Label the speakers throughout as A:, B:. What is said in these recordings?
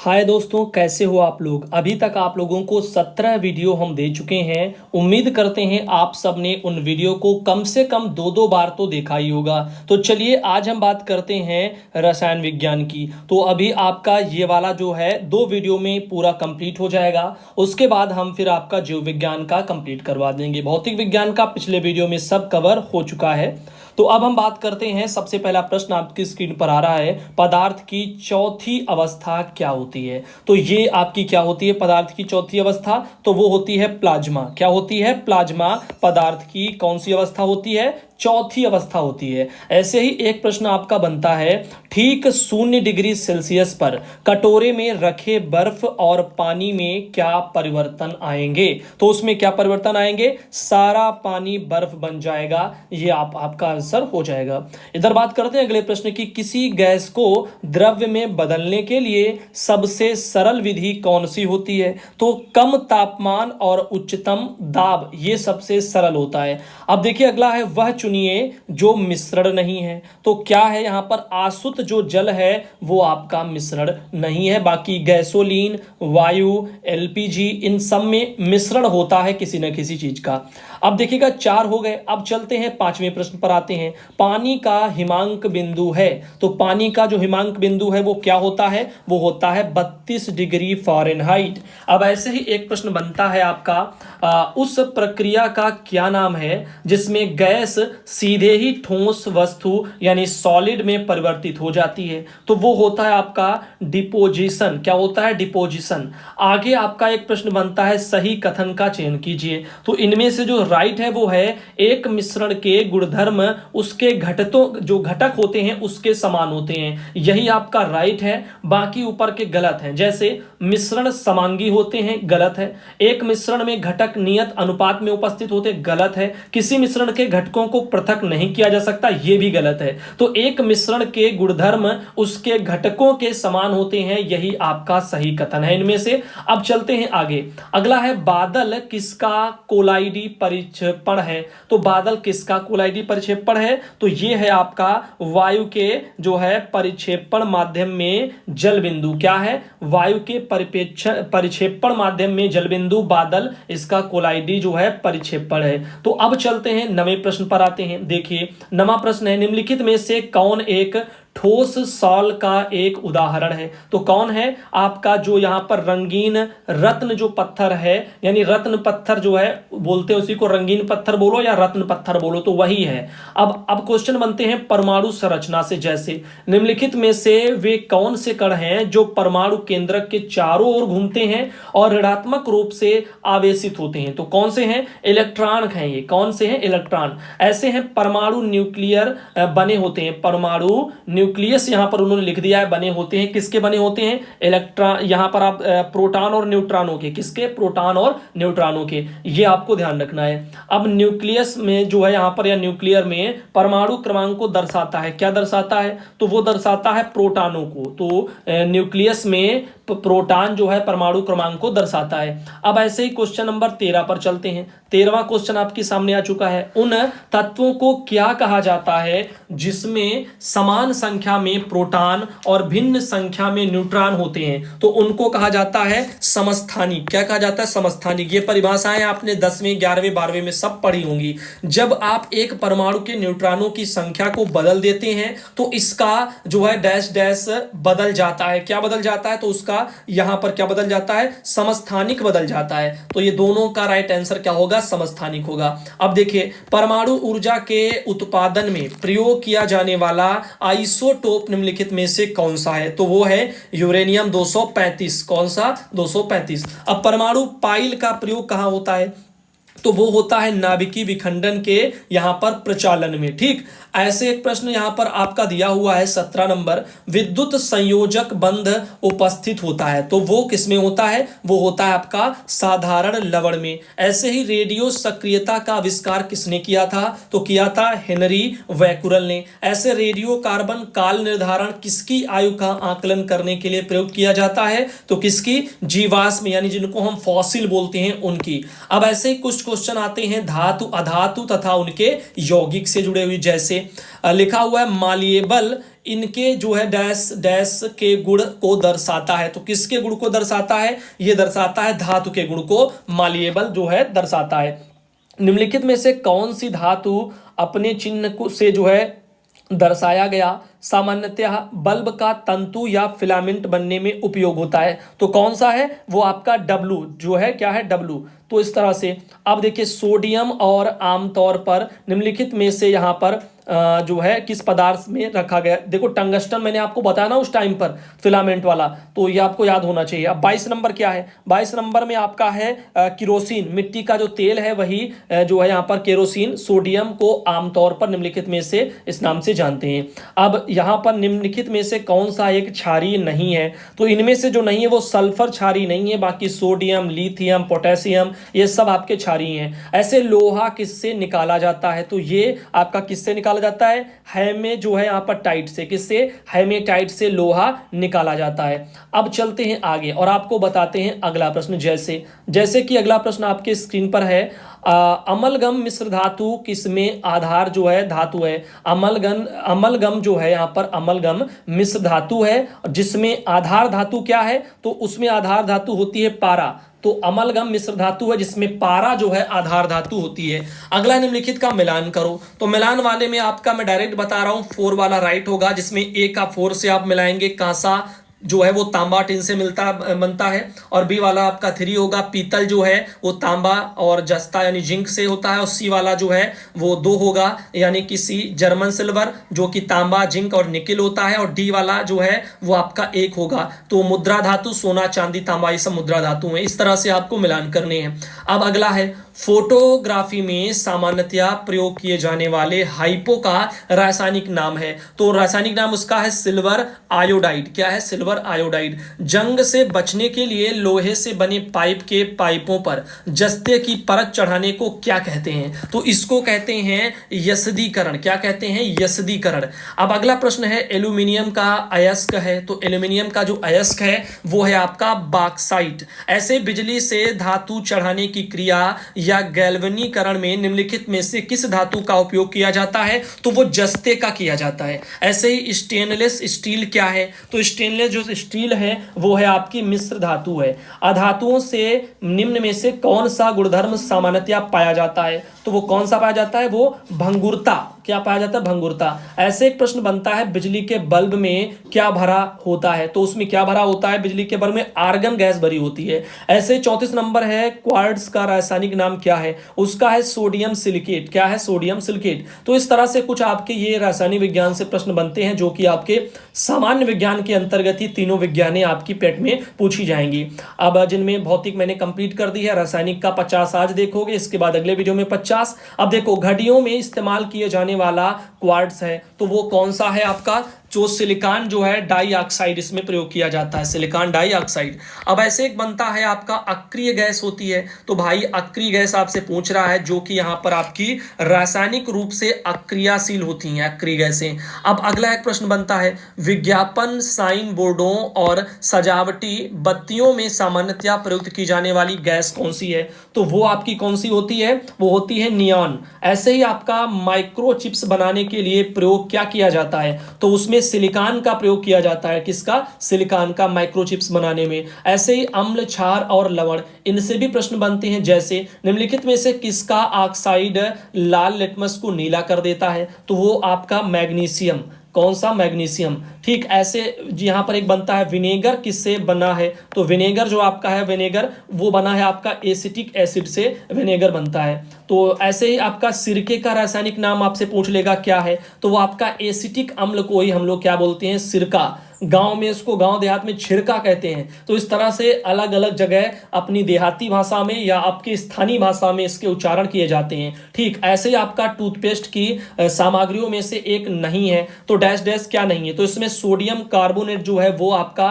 A: हाय दोस्तों, कैसे हो आप लोग। अभी तक आप लोगों को 17 वीडियो हम दे चुके हैं। उम्मीद करते हैं आप सब ने उन वीडियो को कम से कम दो दो बार तो देखा ही होगा। तो चलिए आज हम बात करते हैं रसायन विज्ञान की। तो अभी आपका ये वाला जो है 2 वीडियो में पूरा कंप्लीट हो जाएगा। उसके बाद हम फिर आपका जीव विज्ञान का कंप्लीट करवा देंगे। भौतिक विज्ञान का पिछले वीडियो में सब कवर हो चुका है। तो अब हम बात करते हैं। सबसे पहला प्रश्न आपकी स्क्रीन पर आ रहा है, पदार्थ की चौथी अवस्था क्या होती है। तो ये आपकी क्या होती है पदार्थ की चौथी अवस्था, तो वो होती है प्लाज्मा। क्या होती है? प्लाज्मा पदार्थ की कौन सी अवस्था होती है? चौथी अवस्था होती है। ऐसे ही एक प्रश्न आपका बनता है, ठीक 0 डिग्री सेल्सियस पर कटोरे में रखे बर्फ और पानी में क्या परिवर्तन आएंगे। तो उसमें क्या परिवर्तन आएंगे? सारा पानी बर्फ बन जाएगा। ये आपका आंसर हो जाएगा। इधर बात करते हैं अगले प्रश्न की, किसी गैस को द्रव्य में बदलने के लिए सबसे सरल विधि कौन सी होती है। तो कम तापमान और उच्चतम दाब, ये सबसे सरल होता है। अब देखिए अगला है, वह चुनिए जो मिश्रण नहीं है। तो क्या है यहां पर? आसुत जो जल है वो आपका मिश्रण नहीं है। बाकी गैसोलीन, वायु, एलपीजी, इन सब में मिश्रण होता है किसी न किसी चीज का। अब देखिएगा 4 हो गए। अब चलते हैं 5वें प्रश्न पर आते हैं। पानी का हिमांक बिंदु है। तो पानी का जो हिमांक बिंदु है वो क्या होता है? वो होता है 32 डिग्री फ़ारेनहाइट। अब ऐसे ही एक प्रश्न बनता है आपका, उस प्रक्रिया का क्या नाम है जिसमें गैस सीधे ही ठोस वस्तु यानी सॉलिड में परिवर्तित हो जाती है। तो वो होता है आपका डिपोजिशन। क्या होता है? डिपोजिशन। आगे आपका एक प्रश्न बनता है, सही कथन का चयन कीजिए। तो इनमें से जो राइट है वो है, एक मिश्रण के गुणधर्म उसके घटकों जो घटक होते हैं उसके समान होते हैं। यही आपका राइट है। बाकी ऊपर के गलत हैं। जैसे मिश्रण समांगी होते हैं, गलत है। एक मिश्रण में घटक नियत अनुपात में उपस्थित होते, गलत है। किसी मिश्रण के घटकों को पृथक नहीं किया जा सकता, यह भी गलत है। तो एक मिश्रण के गुणधर्म उसके घटकों के समान होते हैं, यही आपका सही कथन है इनमें से। अब चलते हैं आगे। अगला है, बादल किसका कोलाइडी परिक्षेपण है। तो बादल किसका कोलाइडी परिक्षेपण है? तो ये है आपका वायु के जो है परिक्षेपण माध्यम में जल बिंदु। क्या है? वायु के परिक्षेपण माध्यम में जल बिंदु बादल, इसका कोलाइडी जो है परिक्षेपण है। तो अब चलते हैं 9वें प्रश्न पर आते हैं। देखिए 9वां प्रश्न है, निम्नलिखित में से कौन एक ठोस सॉल का एक उदाहरण है। तो कौन है आपका जो यहां पर रंगीन रत्न जो पत्थर है, यानी रत्न पत्थर जो है बोलते हैं उसी को रंगीन पत्थर बोलो या रत्न पत्थर बोलो, तो वही है। अब क्वेश्चन बनते हैं परमाणु संरचना से। जैसे निम्नलिखित में से वे कौन से कण हैं जो परमाणु केंद्रक के चारों ओर घूमते हैं और ऋणात्मक रूप से आवेशित होते हैं। तो कौन से हैं? इलेक्ट्रॉन हैं। ये कौन से हैं? इलेक्ट्रॉन। ऐसे हैं परमाणु न्यूक्लियर बने होते हैं। परमाणु न्यूक्लियस यहां पर उन्होंने लिख दिया है, बने होते हैं। किसके बने होते हैं? इलेक्ट्रॉन। यहां पर आप प्रोटॉन और न्यूट्रॉनों के, किसके? प्रोटॉन और न्यूट्रॉनों के। ये आपको ध्यान रखना है। अब न्यूक्लियस में जो है यहां पर या न्यूक्लियर में परमाणु क्रमांक को दर्शाता है। क्या दर्शाता है? तो वो दर्शाता है प्रोटॉनों को। तो न्यूक्लियस में प्रोटॉन जो है परमाणु क्रमांक को दर्शाता है। अब ऐसे ही क्वेश्चन नंबर 13 पर चलते हैं। 13वां क्वेश्चन आपके सामने आ चुका है, उन तत्वों को क्या कहा जाता है जिसमें समान संख्या में प्रोटॉन और भिन्न संख्या में न्यूट्रॉन होते हैं। तो उनको कहा जाता है समस्थानिक। क्या कहा जाता है? समस्थानिक। ये परिभाषाएं आपने 10वें 11वें 12वें में सब पढ़ी होंगी। जब आप एक परमाणु के न्यूट्रॉनों की संख्या को बदल देते हैं तो इसका जो है डैश डैश बदल जाता है। क्या बदल जाता है? तो उसका यहां पर क्या बदल जाता है? समस्थानिक बदल जाता है। तो ये दोनों का राइट आंसर क्या होगा? समस्थानिक होगा। अब देखिए परमाणु ऊर्जा के उत्पादन में प्रयोग किया जाने वाला आइसोटोप निम्नलिखित में से कौन सा है? तो वो है यूरेनियम 235। कौन सा? 235। अब परमाणु पाइल का प्रयोग कहां होता है? तो वो होता है नाभिकीय विखंडन के यहां पर प्रचालन में। ठीक, ऐसे एक प्रश्न यहां पर आपका दिया हुआ है 17 नंबर, विद्युत संयोजक बंध उपस्थित होता है। तो वो किसमें होता है? वो होता है आपका साधारण लवण में। ऐसे ही रेडियो सक्रियता का आविष्कार किसने किया था? तो किया था हेनरी वैकुरल ने। ऐसे रेडियो कार्बन काल निर्धारण किसकी आयु का आकलन करने के लिए प्रयोग किया जाता है? तो किसकी? जीवाश्म, यानी जिनको हम फॉसिल बोलते हैं उनकी। अब ऐसे ही कुछ क्वेश्चन आते हैं धातु अधातु तथा उनके यौगिक से जुड़े हुए, जैसे लिखा हुआ है मालिएबल इनके जो है डैश डैश के गुण को दर्शाता है। तो किसके गुण को दर्शाता है? ये दर्शाता है धातु के गुण को मालिएबल जो है दर्शाता है। निम्नलिखित में से कौन सी धातु अपने चिन्ह को से जो है दर्शाया गया सामान्यतः बल्ब का तंतु या फिलामेंट बनने में उपयोग होता है? तो कौन सा है? वो आपका डब्लू जो है, क्या है? डब्लू। तो इस तरह से अब देखिए सोडियम और आमतौर पर निम्नलिखित में से यहाँ पर जो है किस पदार्थ में रखा गया? देखो टंगस्टन मैंने आपको बताया ना उस टाइम पर फिलामेंट वाला, तो ये आपको याद होना चाहिए। अब 22 नंबर क्या है? 22 नंबर में आपका है केरोसिन, मिट्टी का जो तेल है वही जो है यहाँ पर केरोसिन। सोडियम को आमतौर पर निम्नलिखित में से इस नाम से जानते हैं। अब यहाँ पर निम्नलिखित में से कौन सा एक क्षारीय नहीं है? तो इनमें से जो नहीं है वो सल्फर क्षारीय नहीं है, बाकी सोडियम, लिथियम, पोटेशियम ये सब आपके क्षारीय हैं। ऐसे लोहा किससे निकाला जाता है? तो ये आपका किससे निकाला जाता है? हैमे जो है यहाँ पर टाइट से, किससे? हेमेटाइट से लोहा निकाला जाता है। अब चलते हैं आगे और आपको बताते हैं अगला प्रश्न। जैसे कि अगला प्रश्न आपके स्क्रीन पर है, अमलगम मिश्र धातु किसमें आधार जो है धातु है? अमलगम जो है यहाँ पर अमलगम मिश्र धातु है, जिसमें आधार धातु क्या है? तो उसमें आधार धातु होती है पारा। तो अमलगम मिश्र धातु है जिसमें पारा जो है आधार धातु होती है। अगला निम्नलिखित का मिलान करो। तो मिलान वाले में आपका मैं डायरेक्ट बता रहा हूं, 4 वाला राइट होगा, जिसमें ए का 4 से आप मिलाएंगे कांसा जो है वो तांबा टिन से बनता है, और बी वाला आपका 3 होगा पीतल जो है वो तांबा और जस्ता यानी जिंक से होता है, और सी वाला जो है वो 2 होगा यानी कि सी जर्मन सिल्वर जो कि तांबा, जिंक और निकिल होता है, और डी वाला जो है वो आपका 1 होगा। तो मुद्रा धातु सोना, चांदी, तांबा ये सब मुद्रा धातु हैं। इस तरह से आपको मिलान करने हैं। अब अगला है फोटोग्राफी में सामान्यतया प्रयोग किए जाने वाले हाइपो का रासायनिक नाम है। तो रासायनिक नाम उसका है सिल्वर आयोडाइड। क्या है? Silver iodide. जंग से बचने के लिए लोहे से बने पाइप के पाइपों पर जस्ते की परत चढ़ाने को क्या कहते हैं? तो इसको कहते हैं यस्दीकरण। क्या कहते हैं? यस्दीकरण। अब अगला प्रश्न है एल्यूमिनियम का अयस्क है। तो एल्यूमिनियम का जो अयस्क है वो है आपका बॉक्साइट। ऐसे बिजली से धातु चढ़ाने की क्रिया या गैल्वनीकरण में निम्नलिखित में से किस धातु का उपयोग किया जाता है? तो वो जस्ते का किया जाता है। ऐसे ही स्टेनलेस स्टील क्या है? तो स्टेनलेस जो स्टील है वो है आपकी मिश्र धातु है। अधातुओं से निम्न में से कौन सा गुणधर्म सामान्यतया पाया जाता है? तो वो कौन सा पाया जाता है? वो भंगुरता। क्या पाया जाता है? भंगुरता। ऐसे एक प्रश्न बनता है बिजली के बल्ब में क्या भरा होता है? तो उसमें क्या भरा होता है? बिजली के बल्ब में आर्गन गैस भरी होती है। ऐसे 34 नंबर है क्वार्ट्ज का रासायनिक नाम क्या है? उसका है सोडियम सिलिकेट। क्या है? Sodium silicate. तो इस तरह से कुछ आपके ये रासायनिक विज्ञान से प्रश्न बनते हैं जो कि आपके सामान्य विज्ञान के अंतर्गत ही तीनों विज्ञानें आपकी पेट में पूछी जाएंगी। अब जिनमें भौतिक मैंने कंप्लीट कर दी है, रासायनिक का 50 आज देखोगे, इसके बाद अगले वीडियो में 50। अब देखो घड़ियों में इस्तेमाल किए जाने वाला क्वार्ट्ज है, तो वो कौन सा है आपका? जो सिलिकॉन जो है डाइऑक्साइड इसमें प्रयोग किया जाता है, सिलिकॉन डाइऑक्साइड। अब ऐसे एक बनता है आपका अक्रिय गैस होती है। तो भाई अक्रिय गैस आपसे पूछ रहा है जो कि यहां पर आपकी रासायनिक रूप से अक्रियाशील होती हैं अक्रिय गैसें। अब अगला एक प्रश्न बनता है विज्ञापन साइन बोर्डों और सजावटी बत्तियों में सामान्यतया प्रयुक्त की जाने वाली गैस कौन सी है? तो वो आपकी कौन सी होती है? वो होती है नियॉन। ऐसे ही आपका माइक्रोचिप्स बनाने के लिए प्रयोग क्या किया जाता है? तो उसमें सिलिकॉन का प्रयोग किया जाता है। किसका? सिलिकॉन का माइक्रोचिप्स बनाने में। ऐसे ही अम्ल, क्षार और लवण, इनसे भी प्रश्न बनते हैं। जैसे निम्नलिखित में से किसका ऑक्साइड लाल लिटमस को नीला कर देता है? तो वो आपका मैग्नीशियम। कौन सा? मैग्नीशियम। ठीक ऐसे यहां पर एक बनता है विनेगर किससे बना है? तो विनेगर जो आपका है विनेगर वो बना है आपका एसिटिक एसिड से विनेगर बनता है। तो ऐसे ही आपका सिरके का रासायनिक नाम आपसे पूछ लेगा क्या है? तो वो आपका एसिटिक अम्ल को ही हम लोग क्या बोलते हैं? सिरका। गांव में इसको गांव देहात में छिड़का कहते हैं। तो इस तरह से अलग अलग जगह अपनी देहाती भाषा में या आपकी स्थानीय भाषा में इसके उच्चारण किए जाते हैं। ठीक ऐसे ही आपका टूथपेस्ट की सामग्रियों में से एक नहीं है, तो डैश डैश क्या नहीं है? तो इसमें सोडियम कार्बोनेट जो है वो आपका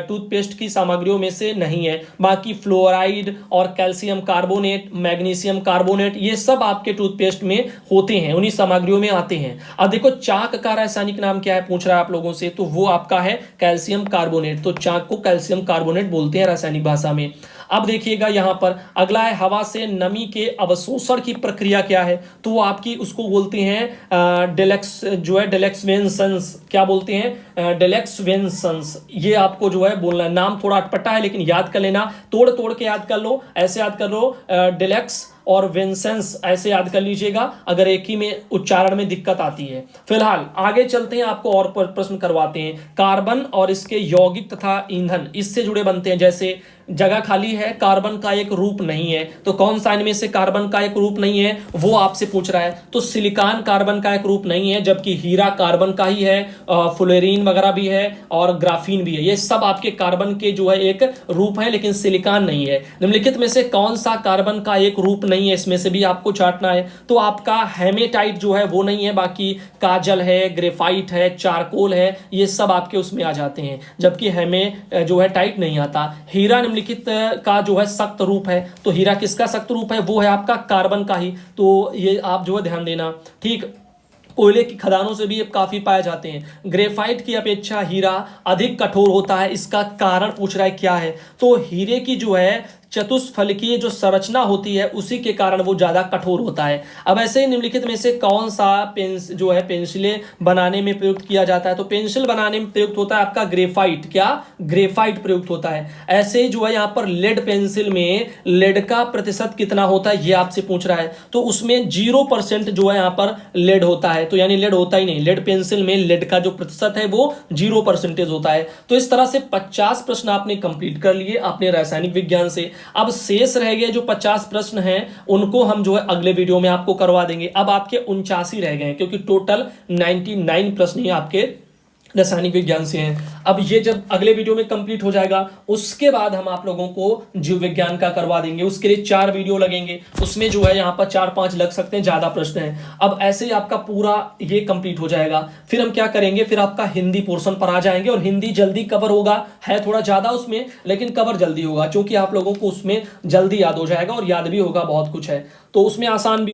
A: टूथपेस्ट की सामग्रियों में से नहीं है। बाकी फ्लोराइड और calcium carbonate, magnesium carbonate carbonate, ये सब आपके टूथपेस्ट में होते हैं, उन्हीं सामग्रियों में आते हैं। अब देखो चाक का रासायनिक नाम क्या है पूछ रहा है आप लोगों से, तो वो आपका है कैल्शियम कार्बोनेट। तो चाक को कैल्शियम कार्बोनेट बोलते हैं रासायनिक भाषा में। अब देखिएगा यहां पर अगला है हवा से नमी के अवशोषण की प्रक्रिया क्या है, तो वो आपकी उसको बोलते हैं डेलेक्स जो है डेलेक्सवेंसन्स, क्या बोलते हैं डेलेक्सवेंसन्स। ये आपको जो है बोलना है, नाम थोड़ा अटपटा है लेकिन याद कर लेना, तोड़ तोड़ के याद कर लो, ऐसे याद कर लो डेलेक्स और वेंसेंस ऐसे याद कर लीजिएगा अगर एक ही में उच्चारण में दिक्कत आती है। फिलहाल आगे चलते हैं, आपको और प्रश्न करवाते हैं। कार्बन और इसके यौगिक तथा ईंधन इससे जुड़े बनते हैं, जैसे जगह खाली है, कार्बन का एक रूप नहीं है, तो कौन सा इनमें से कार्बन का एक रूप नहीं है वो आपसे पूछ रहा है। तो सिलिकॉन कार्बन का एक रूप नहीं है, जबकि हीरा कार्बन का ही है, फ्लोरीन वगैरह भी है और ग्राफीन भी है, ये सब आपके कार्बन के जो है एक रूप है, लेकिन सिलिकॉन नहीं है। निम्नलिखित में से कौन सा कार्बन का एक रूप नहीं है, इसमें से भी आपको चाटना है। तो आपका हेमेटाइट जो है वो नहीं है, बाकी काजल है, ग्रेफाइट है, चारकोल है, ये सब आपके उसमें आ जाते हैं, जबकि हेमे जो है टाइट नहीं आता। हीरा निम्नलिखित का जो है सख्त रूप है, तो हीरा किसका सख्त रूप है, वो है आपका कार्बन का ही, तो ये आप जो है ध्यान देना। ठीक, कोयले की खदानों से भी ये काफी पाए जाते हैं। ग्रेफाइट की अपेक्षा हीरा अधिक कठोर होता है, इसका कारण पूछ रहा है क्या है, तो हीरे की जो है चतुष्फलकीय जो संरचना होती है उसी के कारण वो ज्यादा कठोर होता है। अब ऐसे ही निम्नलिखित में से कौन सा जो है पेंसिलें बनाने में प्रयुक्त किया जाता है, तो पेंसिल बनाने में प्रयुक्त होता है आपका ग्रेफाइट, क्या ग्रेफाइट प्रयुक्त होता है। ऐसे ही जो है यहाँ पर लेड पेंसिल में लेड का प्रतिशत कितना होता है ये आपसे पूछ रहा है, तो उसमें 0% जो है यहाँ पर लेड होता है, तो यानी लेड होता ही नहीं, लेड पेंसिल में लेड का जो प्रतिशत है वो 0% होता है। तो इस तरह से 50 प्रश्न आपने कंप्लीट कर लिए अपने रासायनिक विज्ञान से। अब शेष रह गए जो 50 प्रश्न हैं उनको हम जो है अगले वीडियो में आपको करवा देंगे। अब आपके 79 रह गए हैं, क्योंकि टोटल 99 प्रश्न ही आपके रासायनिक विज्ञान से हैं। अब ये जब अगले वीडियो में कंप्लीट हो जाएगा उसके बाद हम आप लोगों को जीव विज्ञान का करवा देंगे, उसके लिए 4 वीडियो लगेंगे, उसमें जो है यहाँ पर 4-5 लग सकते हैं, ज्यादा प्रश्न हैं। अब ऐसे ही आपका पूरा ये कंप्लीट हो जाएगा, फिर हम क्या करेंगे, फिर आपका हिंदी पोर्शन पर आ जाएंगे, और हिंदी जल्दी कवर होगा, है थोड़ा ज्यादा उसमें लेकिन कवर जल्दी होगा, क्योंकि आप लोगों को उसमें जल्दी याद हो जाएगा और याद भी होगा, बहुत कुछ है तो उसमें आसान भी